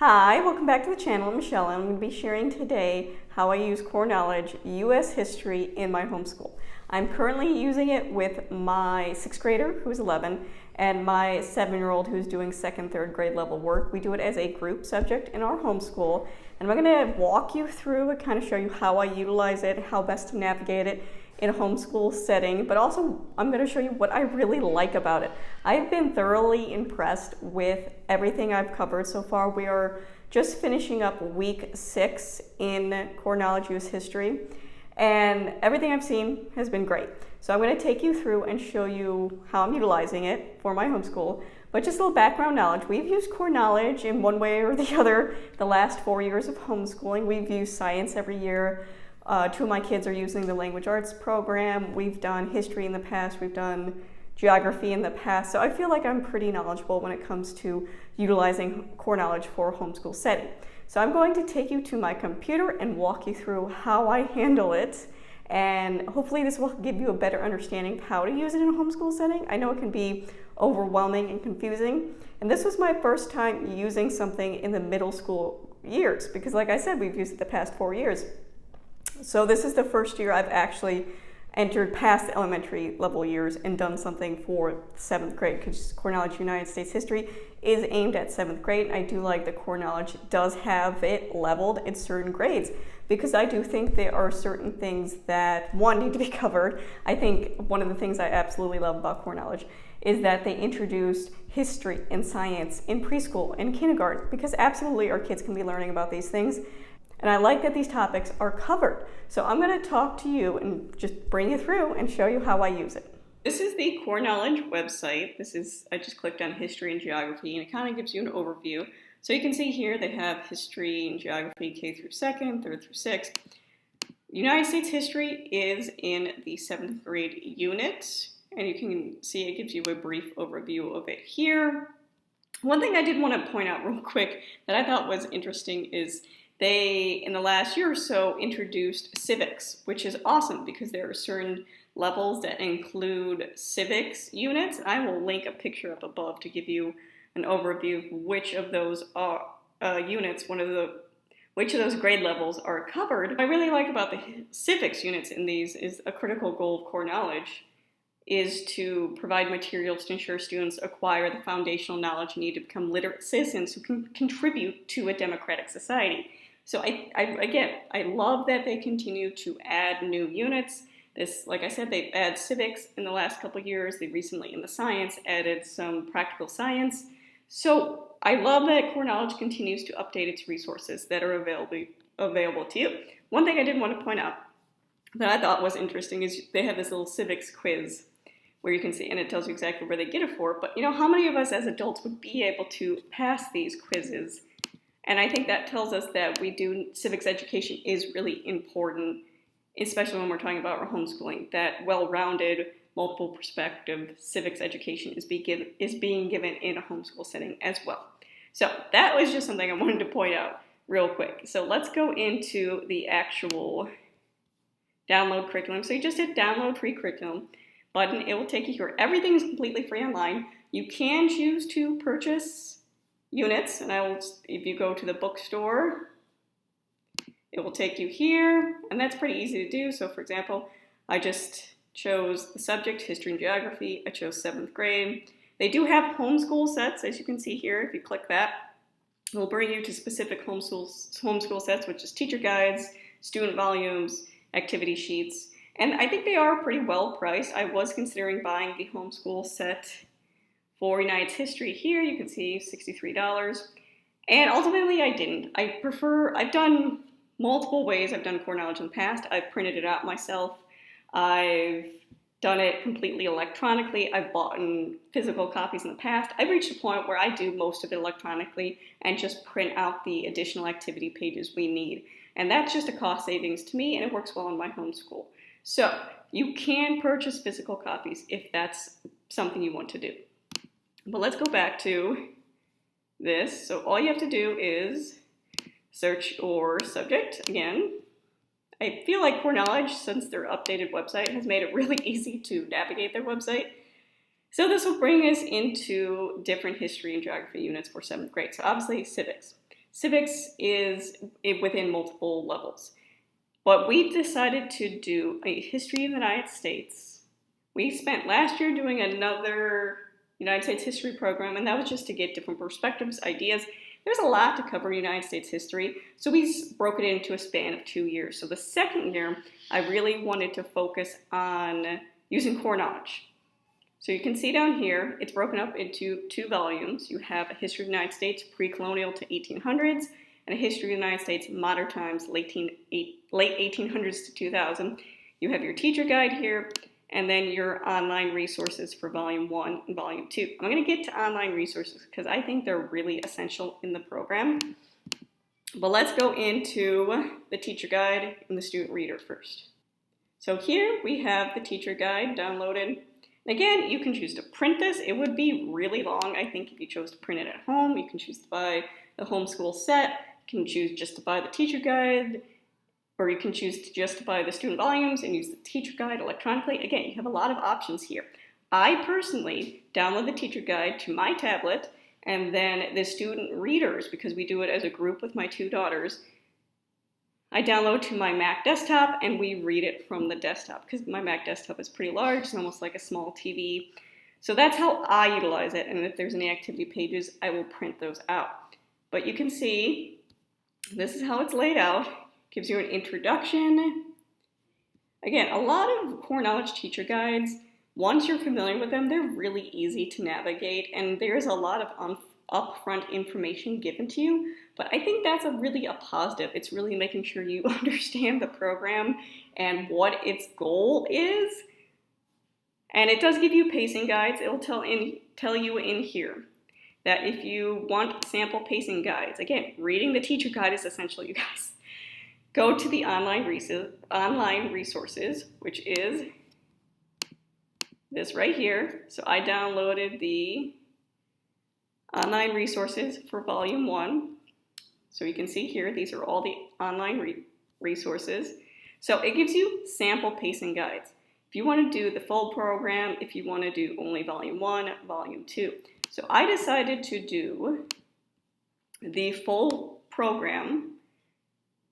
Hi, welcome back to the channel. I'm Michelle, and I'm going to be sharing today how I use Core Knowledge U.S. History in my homeschool. I'm currently using it with my 6th grader, who's 11, and my 7-year-old who's doing 2nd, 3rd grade level work. We do it as a group subject in our homeschool, and I'm going to walk you through and kind of show you how I utilize it, how best to navigate it in a homeschool setting, but also I'm going to show you what I really like about it. I've been thoroughly impressed with everything I've covered so far. We are just finishing up week 6 in Core Knowledge U.S. History, and everything I've seen has been great. So I'm going to take you through and show you how I'm utilizing it for my homeschool. But just a little background knowledge. We've used Core Knowledge in one way or the other the last 4 years of homeschooling. We've used science every year. 2 of my kids are using the language arts program. We've done history in the past. We've done geography in the past. So I feel like I'm pretty knowledgeable when it comes to utilizing Core Knowledge for a homeschool setting. So I'm going to take you to my computer and walk you through how I handle it. And hopefully this will give you a better understanding of how to use it in a homeschool setting. I know it can be overwhelming and confusing. And this was my first time using something in the middle school years, because like I said, we've used it the past 4 years. So this is the first year I've actually entered past the elementary level years and done something for 7th grade, because Core Knowledge United States History is aimed at 7th grade. I do like that Core Knowledge does have it leveled in certain grades, because I do think there are certain things that, one, need to be covered. I think one of the things I absolutely love about Core Knowledge is that they introduced history and science in preschool and kindergarten, because absolutely our kids can be learning about these things. And I like that these topics are covered. So I'm going to talk to you and just bring you through and show you how I use it. This is the Core Knowledge website. I just clicked on history and geography, and it kind of gives you an overview. So you can see here they have history and geography K through 2nd, 3rd through 6th. United States history is in the 7th grade unit, and you can see it gives you a brief overview of it here. One thing I did want to point out real quick that I thought was interesting is they, in the last year or so, introduced civics, which is awesome because there are certain levels that include civics units. I will link a picture up above to give you an overview of which of those units, which of those grade levels are covered. What I really like about the civics units in these is a critical goal of Core Knowledge is to provide materials to ensure students acquire the foundational knowledge needed to become literate citizens who can contribute to a democratic society. So I love that they continue to add new units. Like I said, they've added civics in the last couple of years. They recently, in the science, added some practical science. So I love that Core Knowledge continues to update its resources that are available to you. One thing I did want to point out that I thought was interesting is they have this little civics quiz where you can see, and it tells you exactly where they get it for. But how many of us as adults would be able to pass these quizzes? And I think that tells us that civics education is really important, especially when we're talking about our homeschooling, that well-rounded, multiple perspective civics education is being given in a homeschool setting as well. So that was just something I wanted to point out real quick. So let's go into the actual download curriculum. So you just hit download free curriculum button. It will take you here. Everything is completely free online. You can choose to purchase units, and if you go to the bookstore, it will take you here, and that's pretty easy to do. So for example, I just chose the subject, history and geography. I chose 7th grade. They do have homeschool sets, as you can see here. If you click that, it will bring you to specific homeschool sets, which is teacher guides, student volumes, activity sheets, and I think they are pretty well priced. I was considering buying the homeschool set for United History here. You can see $63. And ultimately I didn't. I've done multiple ways. I've done Core Knowledge in the past. I've printed it out myself. I've done it completely electronically. I've bought physical copies in the past. I've reached a point where I do most of it electronically and just print out the additional activity pages we need. And that's just a cost savings to me, and it works well in my homeschool. So you can purchase physical copies if that's something you want to do. But let's go back to this. So all you have to do is search your subject again. I feel like Core Knowledge, since their updated website, has made it really easy to navigate their website. So this will bring us into different history and geography units for 7th grade. So obviously civics. Civics is within multiple levels. But we decided to do a history of the United States. We spent last year doing another United States history program, and that was just to get different perspectives, ideas. There's a lot to cover in United States history, so we broke it into a span of 2 years. So the second year, I really wanted to focus on using core knowledge. So you can see down here, it's broken up into 2 volumes. You have a history of the United States, pre-colonial to 1800s, and a history of the United States, modern times, late 1800s to 2000. You have your teacher guide here, and then your online resources for volume 1 and volume 2. I'm going to get to online resources because I think they're really essential in the program. But let's go into the teacher guide and the student reader first. So here we have the teacher guide downloaded. Again, you can choose to print this. It would be really long, I think, if you chose to print it at home. You can choose to buy the homeschool set. You can choose just to buy the teacher guide, or you can choose to just buy the student volumes and use the teacher guide electronically. Again, you have a lot of options here. I personally download the teacher guide to my tablet, and then the student readers, because we do it as a group with my 2 daughters, I download to my Mac desktop and we read it from the desktop because my Mac desktop is pretty large. It's almost like a small TV. So that's how I utilize it. And if there's any activity pages, I will print those out. But you can see this is how it's laid out. Gives you an introduction. Again, a lot of core knowledge teacher guides, once you're familiar with them, they're really easy to navigate. And there's a lot of upfront information given to you. But I think that's really a positive. It's really making sure you understand the program and what its goal is. And it does give you pacing guides. It'll tell you in here that if you want sample pacing guides, again, reading the teacher guide is essential, you guys. Go to the online resources, which is this right here. So I downloaded the online resources for volume 1. So you can see here, these are all the online resources. So it gives you sample pacing guides. If you want to do the full program, if you want to do only volume 1, volume 2. So I decided to do the full program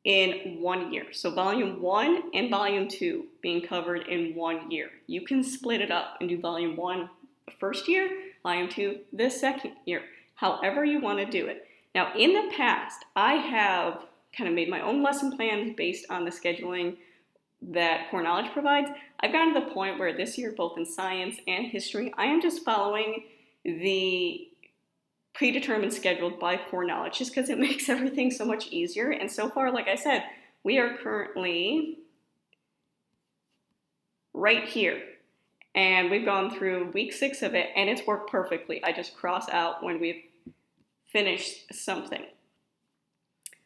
in 1 year. So volume 1 and volume 2 being covered in 1 year. You can split it up and do volume 1 the first year, volume 2 the second year, however you want to do it. Now, in the past, I have kind of made my own lesson plans based on the scheduling that Core Knowledge provides. I've gotten to the point where this year, both in science and history, I am just following the predetermined schedule by Core Knowledge just because it makes everything so much easier. And so far, like I said, we are currently right here. And we've gone through week 6 of it, and it's worked perfectly. I just cross out when we've finished something.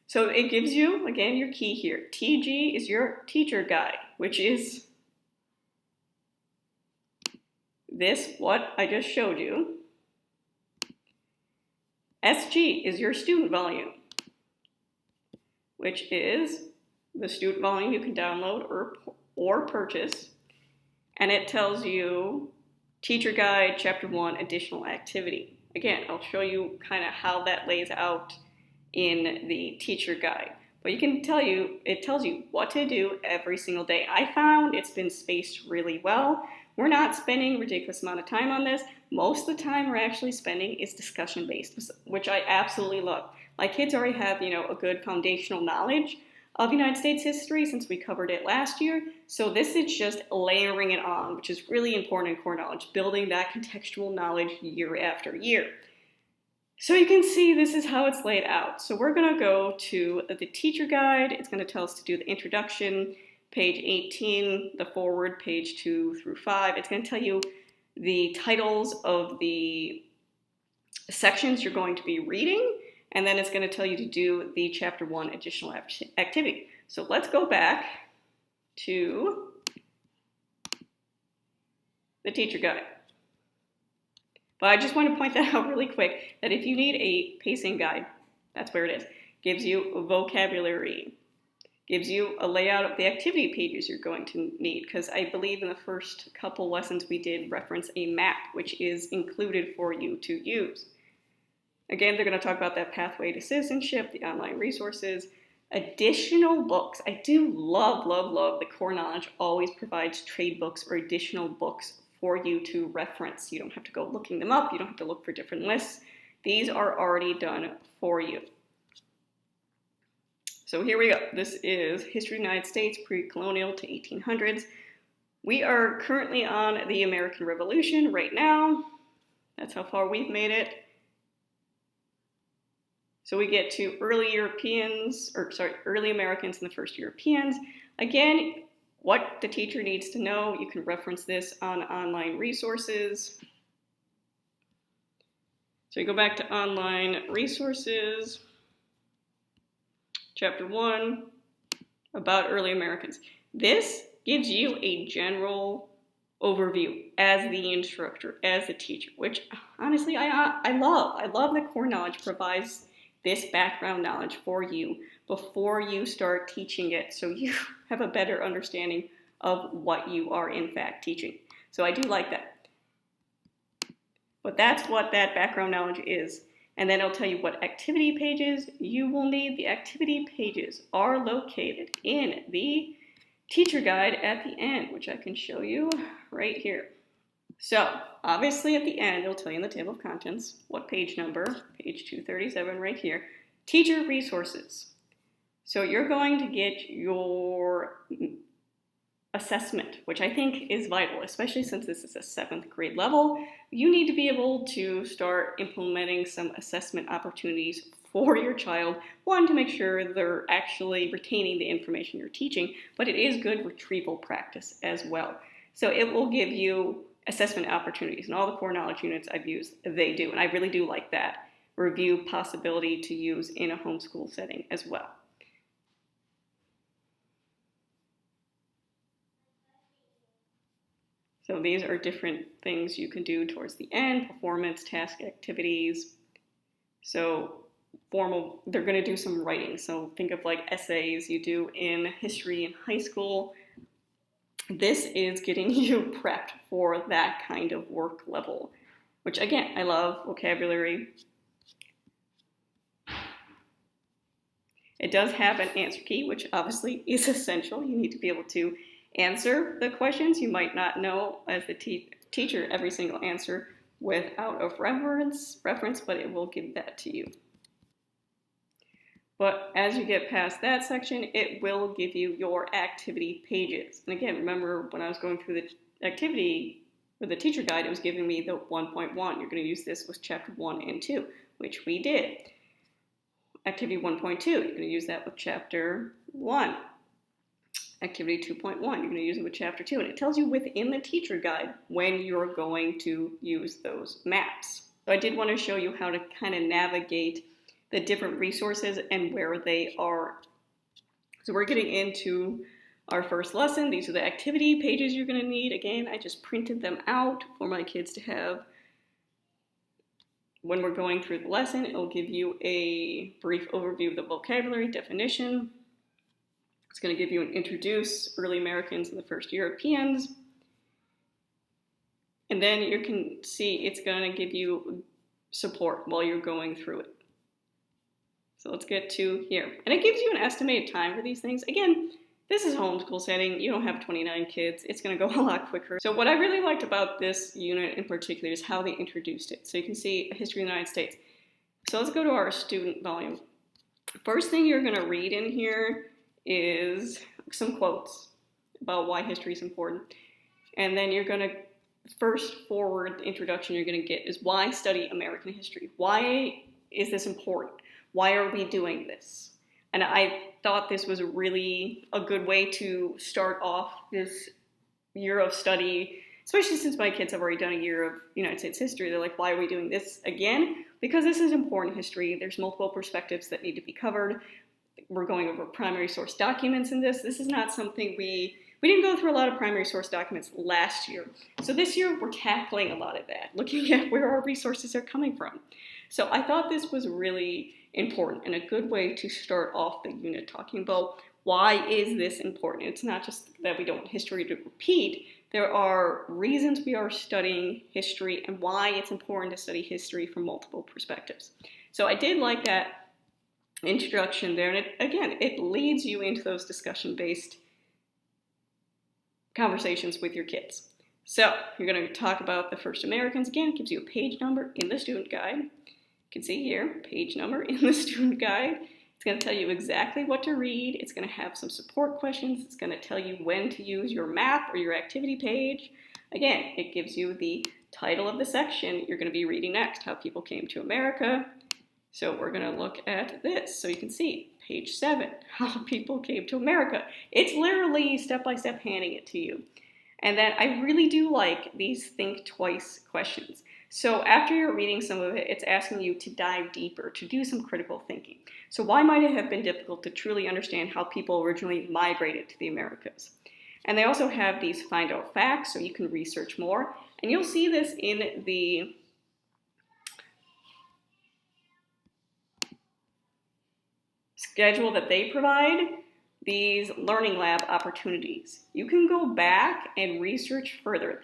So it gives you, again, your key here. TG is your teacher guide, which is this, what I just showed you. SG is your student volume, which is the student volume you can download or purchase. And it tells you teacher guide, chapter 1, additional activity. Again, I'll show you kind of how that lays out in the teacher guide. But it tells you what to do every single day. I found it's been spaced really well. We're not spending a ridiculous amount of time on this. Most of the time we're actually spending is discussion-based, which I absolutely love. My kids already have, a good foundational knowledge of United States history since we covered it last year. So this is just layering it on, which is really important in core knowledge, building that contextual knowledge year after year. So you can see this is how it's laid out. So we're going to go to the teacher guide. It's going to tell us to do the introduction, page 18, the forward, page 2 through 5. It's going to tell you the titles of the sections you're going to be reading, and then it's going to tell you to do the chapter 1 additional activity. So let's go back to the teacher guide. But I just want to point that out really quick, that if you need a pacing guide, that's where it is. Gives you a vocabulary, gives you a layout of the activity pages you're going to need, because I believe in the first couple lessons we did reference a map, which is included for you to use. Again, they're going to talk about that pathway to citizenship, the online resources, additional books. I do love, love, love that Core Knowledge always provides trade books or additional books for you to reference. You don't have to go looking them up. You don't have to look for different lists. These are already done for you. So here we go. This is History of the United States, pre-colonial to 1800s. We are currently on the American Revolution right now. That's how far we've made it. So we get to early Americans and the first Europeans. Again, what the teacher needs to know, you can reference this on online resources. So you go back to online resources, chapter 1, about early Americans. This gives you a general overview as the instructor, as the teacher, which honestly I love. I love that Core Knowledge provides this background knowledge for you before you start teaching it, so you have a better understanding of what you are in fact teaching. So I do like that. But that's what that background knowledge is. And then I'll tell you what activity pages you will need. The activity pages are located in the teacher guide at the end, which I can show you right here. So obviously at the end, it'll tell you in the table of contents what page number, page 237 right here, teacher resources. So you're going to get your assessment, which I think is vital, especially since this is a 7th grade level. You need to be able to start implementing some assessment opportunities for your child. One, to make sure they're actually retaining the information you're teaching, but it is good retrieval practice as well. So it will give you assessment opportunities, and all the Core Knowledge units I've used, they do, and I really do like that review possibility to use in a homeschool setting as well. So these are different things you can do towards the end, performance, task, activities. So formal, they're going to do some writing. So think of like essays you do in history in high school. This is getting you prepped for that kind of work level, which again, I love vocabulary. It does have an answer key, which obviously is essential. You need to be able to answer the questions. You might not know as the teacher every single answer without a reference, but it will give that to you. But as you get past that section, it will give you your activity pages. And again, remember when I was going through the activity or the teacher guide, it was giving me the 1.1. You're going to use this with chapter 1 and 2, which we did. Activity 1.2, you're going to use that with chapter 1. Activity 2.1, you're going to use it with chapter 2. And it tells you within the teacher guide when you're going to use those maps. So I did want to show you how to kind of navigate the different resources and where they are. So we're getting into our first lesson. These are the activity pages you're going to need. Again, I just printed them out for my kids to have. When we're going through the lesson, it'll give you a brief overview of the vocabulary, definition. It's going to give you an introduce early Americans and the first Europeans. And then you can see it's going to give you support while you're going through it. So let's get to here. And it gives you an estimated time for these things. Again, this is a homeschool setting. You don't have 29 kids. It's going to go a lot quicker. So what I really liked about this unit in particular is how they introduced it. So you can see History of the United States. So let's go to our student volume. First thing you're going to read in here is some quotes about why history is important. And then you're going to, first forward introduction you're going to get is why study American history? Why is this important? Why are we doing this? And I thought this was really a good way to start off this year of study, especially since my kids have already done a year of United States history. They're like, why are we doing this again? Because this is important history. There's multiple perspectives that need to be covered. We're going over primary source documents in this. This is not something we didn't go through a lot of primary source documents last year. So this year we're tackling a lot of that, looking at where our resources are coming from. So I thought this was really important and a good way to start off the unit talking about why is this important. It's not just that we don't want history to repeat. There are reasons we are studying history and why it's important to study history from multiple perspectives. So I did like that introduction there, and it leads you into those discussion-based conversations with your kids. So you're going to talk about the first Americans. Again, it gives you a page number in the student guide. You can see here, page number in the student guide. It's going to tell you exactly what to read. It's going to have some support questions. It's going to tell you when to use your map or your activity page. Again, it gives you the title of the section you're going to be reading next, How People Came to America. So we're going to look at this. So you can see page 7, How People Came to America. It's literally step-by-step handing it to you. And then I really do like these think twice questions. So after you're reading some of it, it's asking you to dive deeper, to do some critical thinking. So why might it have been difficult to truly understand how people originally migrated to the Americas? And they also have these find out facts, so you can research more. And you'll see this in the schedule that they provide, these learning lab opportunities. You can go back and research further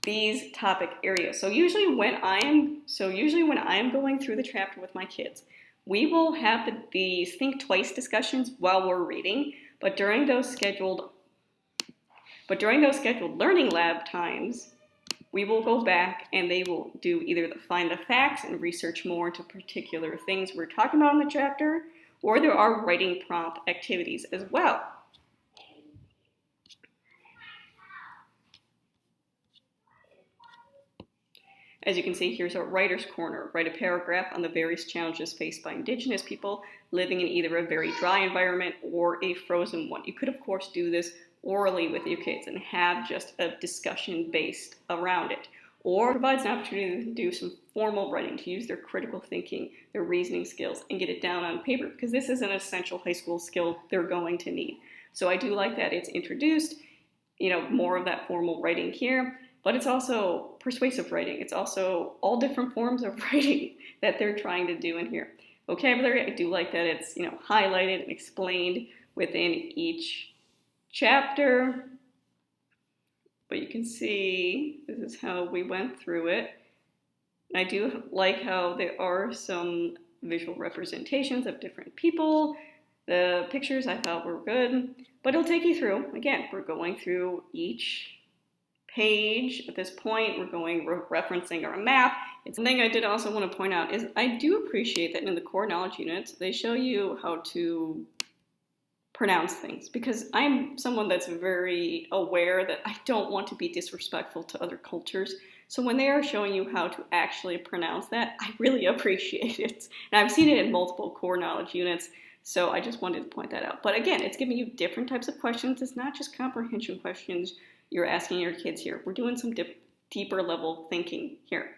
these topic areas. So usually when I am going through the chapter with my kids, we will have these think twice discussions while we're reading, but during those scheduled learning lab times, we will go back and they will do either the find the facts and research more into particular things we're talking about in the chapter, or there are writing prompt activities as well. As you can see, here's our writer's corner. Write a paragraph on the various challenges faced by Indigenous people living in either a very dry environment or a frozen one. You could, of course, do this orally with your kids and have just a discussion based around it. Or it provides an opportunity to do some formal writing, to use their critical thinking, their reasoning skills, and get it down on paper, because this is an essential high school skill they're going to need. So I do like that it's introduced, more of that formal writing here. But it's also persuasive writing. It's also all different forms of writing that they're trying to do in here. Vocabulary, I do like that it's highlighted and explained within each chapter. But you can see this is how we went through it. I do like how there are some visual representations of different people. The pictures I thought were good, but it'll take you through. Again, we're going through each page. At this point, we're referencing our map. It's something I did also want to point out is I do appreciate that in the core knowledge units, they show you how to pronounce things, because I'm someone that's very aware that I don't want to be disrespectful to other cultures. So when they are showing you how to actually pronounce that, I really appreciate it. And I've seen it in multiple core knowledge units, so I just wanted to point that out. But again, it's giving you different types of questions. It's not just comprehension questions you're asking your kids here. We're doing some deeper level thinking here.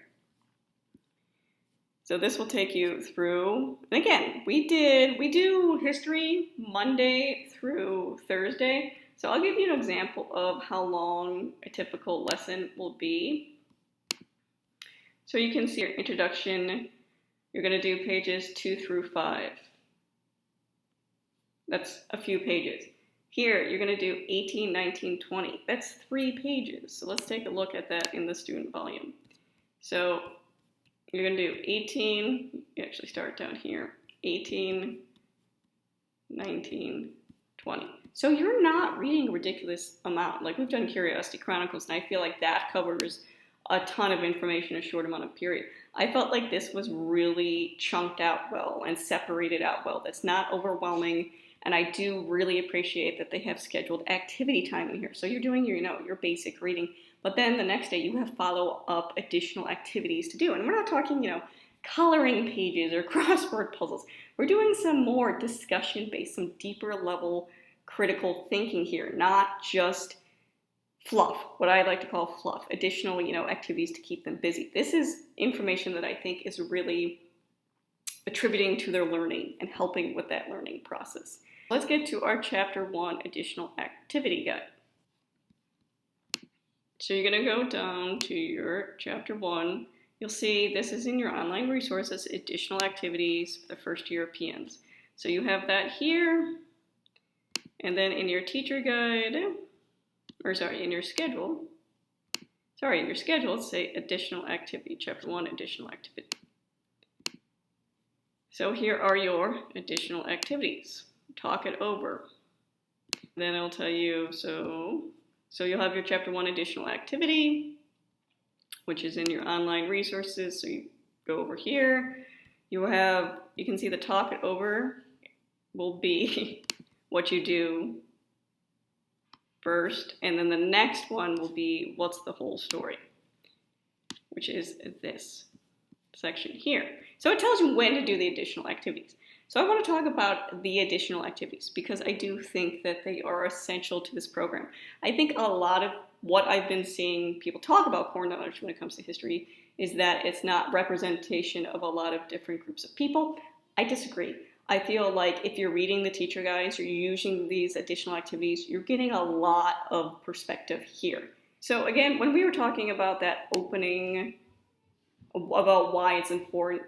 So this will take you through, and again, we do history Monday through Thursday. So I'll give you an example of how long a typical lesson will be. So you can see your introduction, you're going to do pages 2 through 5. That's a few pages. Here, you're going to do 18, 19, 20. That's 3 pages. So let's take a look at that in the student volume. So you're going to do 18, you actually start down here, 18, 19, 20. So you're not reading a ridiculous amount. Like we've done Curiosity Chronicles, and I feel like that covers a ton of information in a short amount of period. I felt like this was really chunked out well and separated out well. That's not overwhelming. And I do really appreciate that they have scheduled activity time in here. So you're doing your basic reading, but then the next day you have follow-up additional activities to do. And we're not talking, coloring pages or crossword puzzles. We're doing some more discussion-based, some deeper level critical thinking here, not just fluff, what I like to call fluff, additional, activities to keep them busy. This is information that I think is really attributing to their learning and helping with that learning process. Let's get to our Chapter 1 additional activity guide. So you're going to go down to your Chapter 1. You'll see this is in your online resources, additional activities for the first year PNs. So you have that here, and then in your teacher guide, in your schedule, say additional activity, Chapter 1 additional activity. So here are your additional activities. Talk it over. Then it'll tell you, so you'll have your chapter 1 additional activity, which is in your online resources. So you go over here. You can see the talk it over will be what you do first, and then the next one will be what's the whole story, which is this section here. So it tells you when to do the additional activities. So I want to talk about the additional activities because I do think that they are essential to this program. I think a lot of what I've been seeing people talk about core knowledge when it comes to history is that it's not representation of a lot of different groups of people. I disagree. I feel like if you're reading the teacher guides or you're using these additional activities, you're getting a lot of perspective here. So again, when we were talking about that opening about why it's important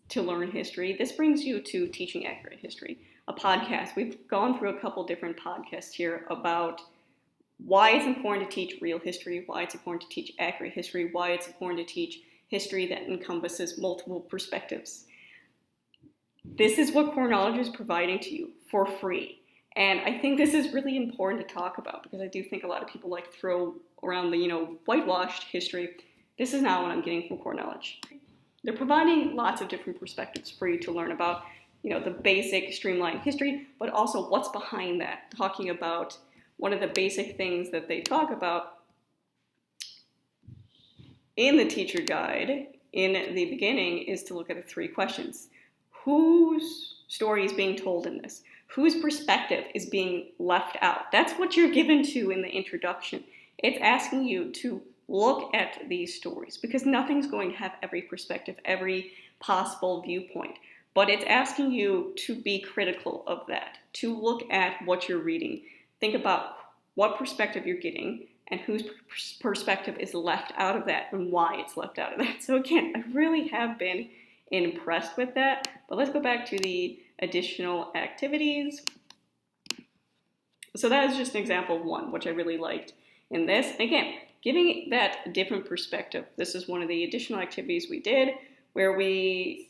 to learn history, this brings you to Teaching Accurate History, a podcast. We've gone through a couple different podcasts here about why it's important to teach real history, why it's important to teach accurate history, why it's important to teach history that encompasses multiple perspectives. This is what Core Knowledge is providing to you for free. And I think this is really important to talk about because I do think a lot of people like to throw around the, whitewashed history. This is not what I'm getting from Core Knowledge. They're providing lots of different perspectives for you to learn about, the basic streamlined history, but also what's behind that. Talking about one of the basic things that they talk about in the teacher guide in the beginning is to look at the 3 questions. Whose story is being told in this? Whose perspective is being left out? That's what you're given to in the introduction. It's asking you to look at these stories because nothing's going to have every perspective, every possible viewpoint. But it's asking you to be critical of that, to look at what you're reading. Think about what perspective you're getting and whose perspective is left out of that and why it's left out of that. So again, I really have been impressed with that. But let's go back to the additional activities. So that is just an example of one, which I really liked in this. And again, giving that different perspective. This is one of the additional activities we did where we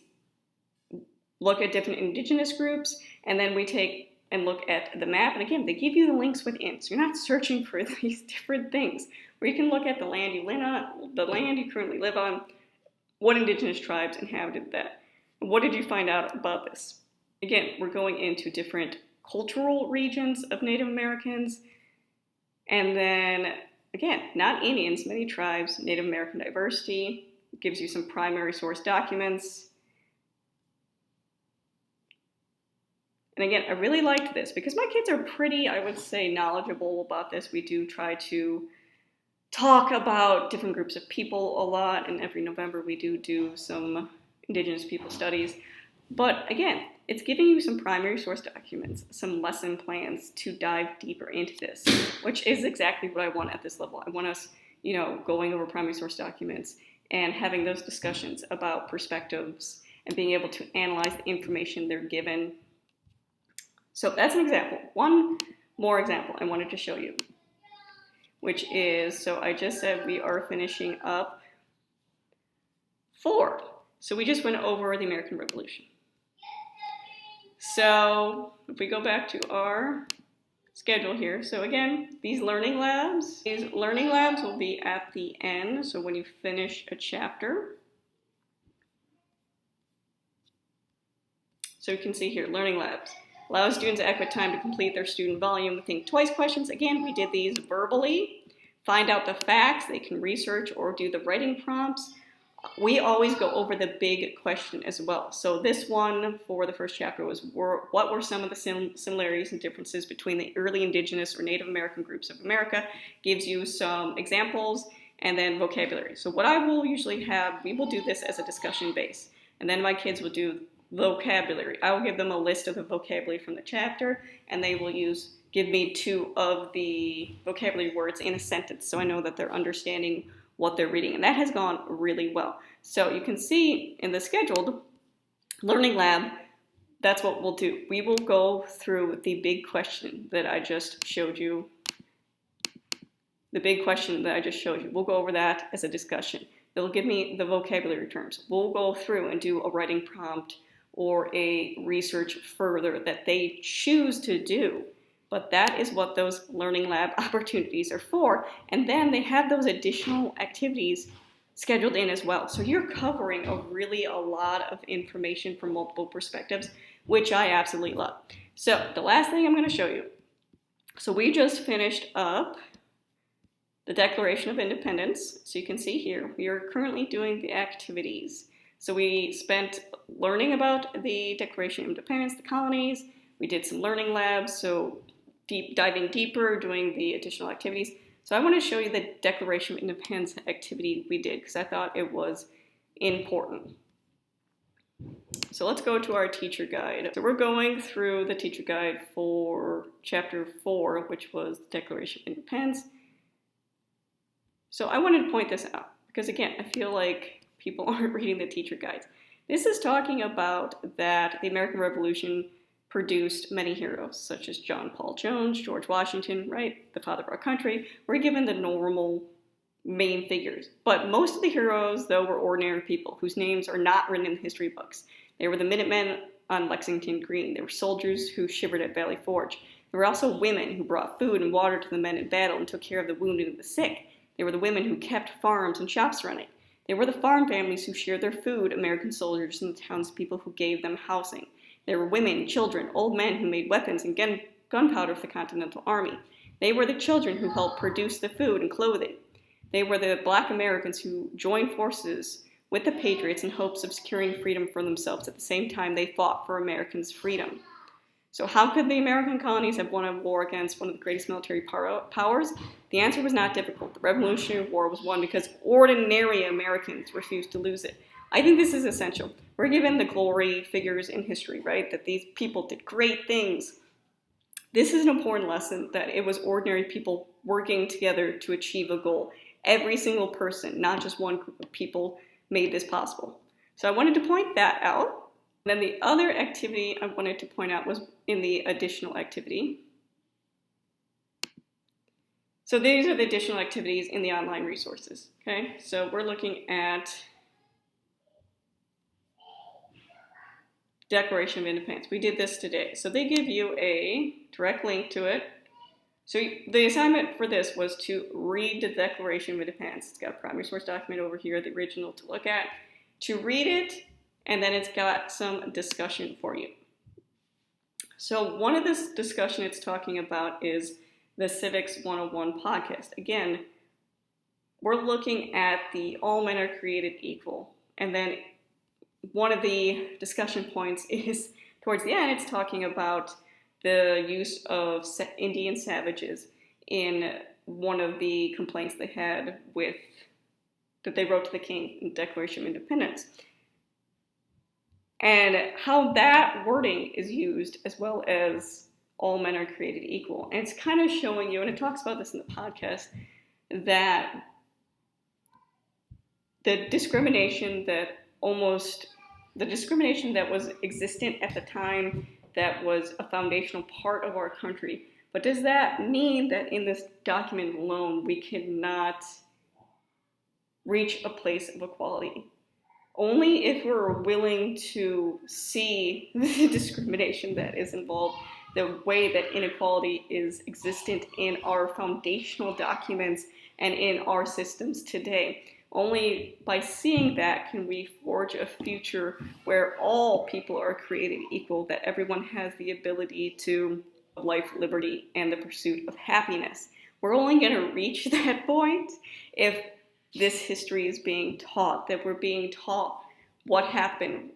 look at different indigenous groups and then we take and look at the map. And again, they give you the links within. So you're not searching for these different things where you can look at the land you live on, the land you currently live on, what indigenous tribes inhabited that. What did you find out about this? Again, we're going into different cultural regions of Native Americans. And then, again, not Indians, many tribes, Native American diversity. It gives you some primary source documents. And again, I really liked this because my kids are pretty, I would say, knowledgeable about this. We do try to talk about different groups of people a lot, and every November we do some Indigenous people studies. But again, it's giving you some primary source documents, some lesson plans to dive deeper into this, which is exactly what I want at this level. I want us, going over primary source documents and having those discussions about perspectives and being able to analyze the information they're given. So that's an example. One more example I wanted to show you, which is, so I just said we are finishing up 4. So we just went over the American Revolution. So if we go back to our schedule here, so again, these learning labs will be at the end. So when you finish a chapter, so you can see here, learning labs. Allow students adequate time to complete their student volume with think twice questions. Again, we did these verbally. Find out the facts. They can research or do the writing prompts. We always go over the big question as well. So this one for the first chapter was what were some of the similarities and differences between the early indigenous or Native American groups of America? Gives you some examples and then vocabulary. So what I will usually have, we will do this as a discussion base. And then my kids will do vocabulary. I will give them a list of the vocabulary from the chapter, and they will give me 2 of the vocabulary words in a sentence, so I know that they're understanding what they're reading, and that has gone really well. So you can see in the scheduled learning lab, that's what we'll do. We will go through the big question that I just showed you. We'll go over that as a discussion. They'll give me the vocabulary terms. We'll go through and do a writing prompt or a research further that they choose to do. But that is what those learning lab opportunities are for. And then they have those additional activities scheduled in as well. So you're covering a lot of information from multiple perspectives, which I absolutely love. So the last thing I'm going to show you. So we just finished up the Declaration of Independence. So you can see here, we are currently doing the activities. So we spent learning about the Declaration of Independence, the colonies. We did some learning labs, so diving deeper, doing the additional activities. So I want to show you the Declaration of Independence activity we did because I thought it was important. So let's go to our teacher guide. So we're going through the teacher guide for chapter 4, which was the Declaration of Independence. So I wanted to point this out because, again, I feel like people aren't reading the teacher guides. This is talking about that the American Revolution produced many heroes, such as John Paul Jones, George Washington, right? The father of our country. We're given the normal main figures. But most of the heroes, though, were ordinary people whose names are not written in the history books. They were the Minutemen on Lexington Green. They were soldiers who shivered at Valley Forge. There were also women who brought food and water to the men in battle and took care of the wounded and the sick. They were the women who kept farms and shops running. They were the farm families who shared their food, American soldiers, and the townspeople who gave them housing. There were women, children, old men who made weapons and gunpowder for the Continental Army. They were the children who helped produce the food and clothing. They were the Black Americans who joined forces with the Patriots in hopes of securing freedom for themselves at the same time they fought for Americans' freedom. So how could the American colonies have won a war against one of the greatest military powers? The answer was not difficult. The Revolutionary War was won because ordinary Americans refused to lose it. I think this is essential. We're given the glory figures in history, right? That these people did great things. This is an important lesson that it was ordinary people working together to achieve a goal. Every single person, not just one group of people, made this possible. So I wanted to point that out. Then the other activity I wanted to point out was in the additional activity. So these are the additional activities in the online resources, okay? So we're looking at Declaration of Independence. We did this today. So they give you a direct link to it. So the assignment for this was to read the Declaration of Independence. It's got a primary source document over here, the original to look at. To read it, and then it's got some discussion for you. So one of this discussion it's talking about is the Civics 101 podcast. Again, we're looking at the all men are created equal. And then one of the discussion points is towards the end, it's talking about the use of Indian savages in one of the complaints they had that they wrote to the king in the Declaration of Independence. And how that wording is used, as well as all men are created equal. And it's kind of showing you, and it talks about this in the podcast, that the discrimination that was existent at the time, that was a foundational part of our country. But does that mean that in this document alone, we cannot reach a place of equality? Only if we're willing to see the discrimination that is involved, the way that inequality is existent in our foundational documents and in our systems today. Only by seeing that can we forge a future where all people are created equal, that everyone has the ability to life, liberty, and the pursuit of happiness. We're only going to reach that point if this history is being taught, that we're being taught what happened.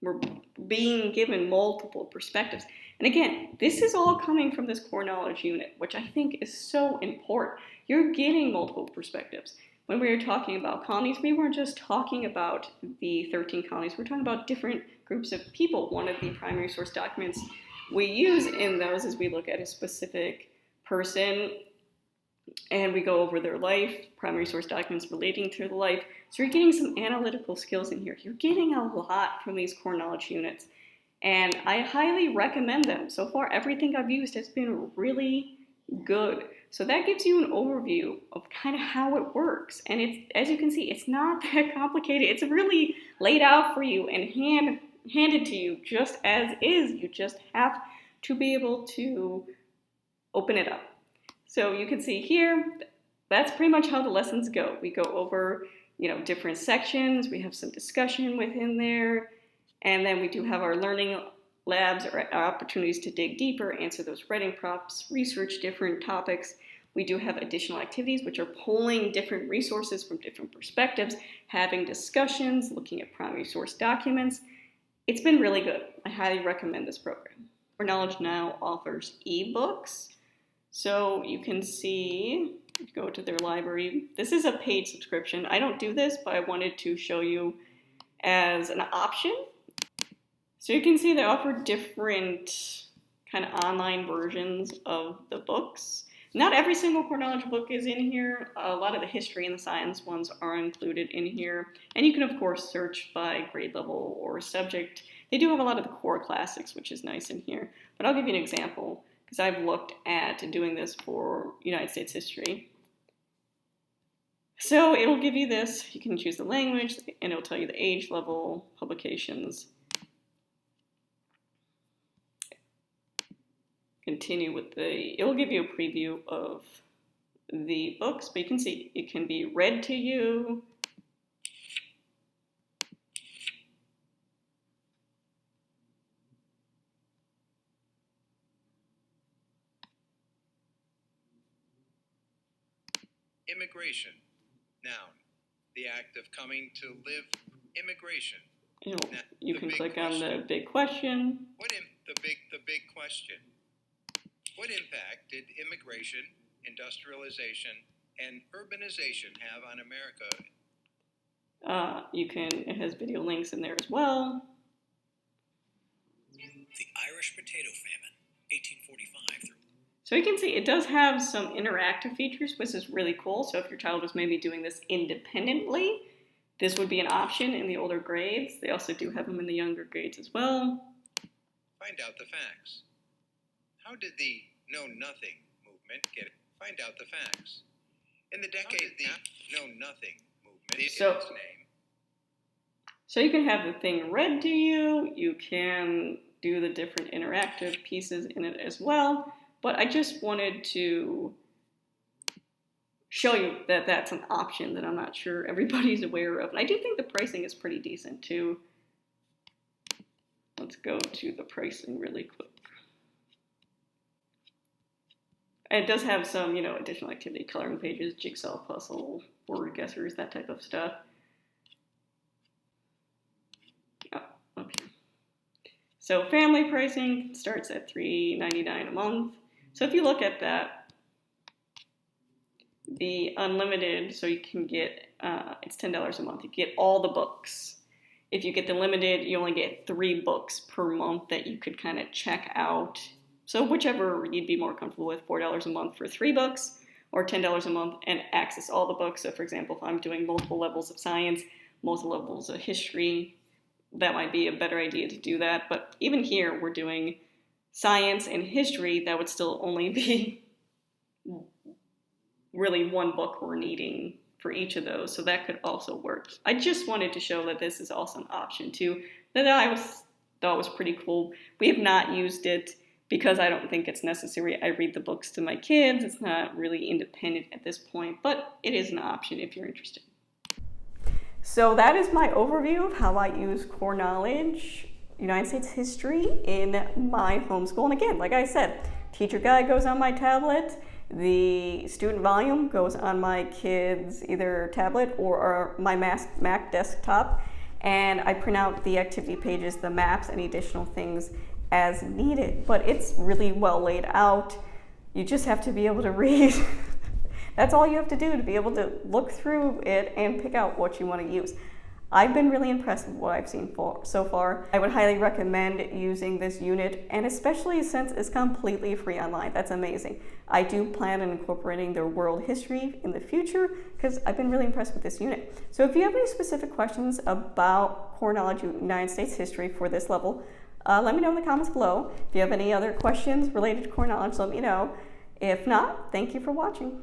We're being given multiple perspectives. And again, this is all coming from this core knowledge unit, which I think is so important. You're getting multiple perspectives. When we were talking about colonies, we weren't just talking about the 13 colonies. We're talking about different groups of people. One of the primary source documents we use in those is we look at a specific person and we go over their life, primary source documents relating to the life. So you're getting some analytical skills in here. You're getting a lot from these core knowledge units. And I highly recommend them. So far, everything I've used has been really good. So that gives you an overview of kind of how it works. And it's, as you can see, it's not that complicated. It's really laid out for you and handed to you just as is. You just have to be able to open it up. So you can see here, that's pretty much how the lessons go. We go over, different sections. We have some discussion within there. And then we do have our learning labs or opportunities to dig deeper, answer those writing prompts, research different topics. We do have additional activities, which are pulling different resources from different perspectives, having discussions, looking at primary source documents. It's been really good. I highly recommend this program. Core Knowledge now offers ebooks. So you can see, go to their library. This is a paid subscription. I don't do this, but I wanted to show you as an option. So you can see they offer different kind of online versions of the books. Not every single Core Knowledge book is in here. A lot of the history and the science ones are included in here. And you can, of course, search by grade level or subject. They do have a lot of the core classics, which is nice in here. But I'll give you an example, because I've looked at doing this for United States history. So it'll give you this. You can choose the language, and it'll tell you the age level, publications. Continue with it'll give you a preview of the books, but you can see it can be read to you. Immigration. Noun. The act of coming to live. Immigration. You can click on the big question. The big question. What impact did immigration, industrialization, and urbanization have on America? It has video links in there as well. The Irish Potato Famine, 1845 through. So you can see it does have some interactive features, which is really cool. So if your child was maybe doing this independently, this would be an option in the older grades. They also do have them in the younger grades as well. Find out the facts. How did the Know Nothing movement get it? Find out the facts. In the decade, the Know Nothing movement is its name. So you can have the thing read to you. You can do the different interactive pieces in it as well. But I just wanted to show you that that's an option that I'm not sure everybody's aware of. And I do think the pricing is pretty decent too. Let's go to the pricing really quick. And it does have some, additional activity, coloring pages, jigsaw puzzle, word guessers, that type of stuff. Oh, okay. So family pricing starts at $3.99 a month. So if you look at that, the unlimited, so you can get, it's $10 a month. You get all the books. If you get the limited, you only get 3 books per month that you could kind of check out. So whichever you'd be more comfortable with, $4 a month for 3 books or $10 a month and access all the books. So for example, if I'm doing multiple levels of science, multiple levels of history, that might be a better idea to do that. But even here, we're doing science and history. That would still only be really 1 book we're needing for each of those. So that could also work. I just wanted to show that this is also an option too, that I thought was pretty cool. We have not used it because I don't think it's necessary. I read the books to my kids. It's not really independent at this point, but it is an option if you're interested. So that is my overview of how I use Core Knowledge United States history in my homeschool. And again, like I said, teacher guide goes on my tablet. The student volume goes on my kids' either tablet or my Mac desktop. And I print out the activity pages, the maps, any additional things as needed, but it's really well laid out. You just have to be able to read. That's all you have to do to be able to look through it and pick out what you want to use. I've been really impressed with what I've seen so far. I would highly recommend using this unit, and especially since it's completely free online. That's amazing. I do plan on incorporating their world history in the future because I've been really impressed with this unit. So if you have any specific questions about Core Knowledge United States history for this level, let me know in the comments below. If you have any other questions related to Core Knowledge, let me know. If not, thank you for watching.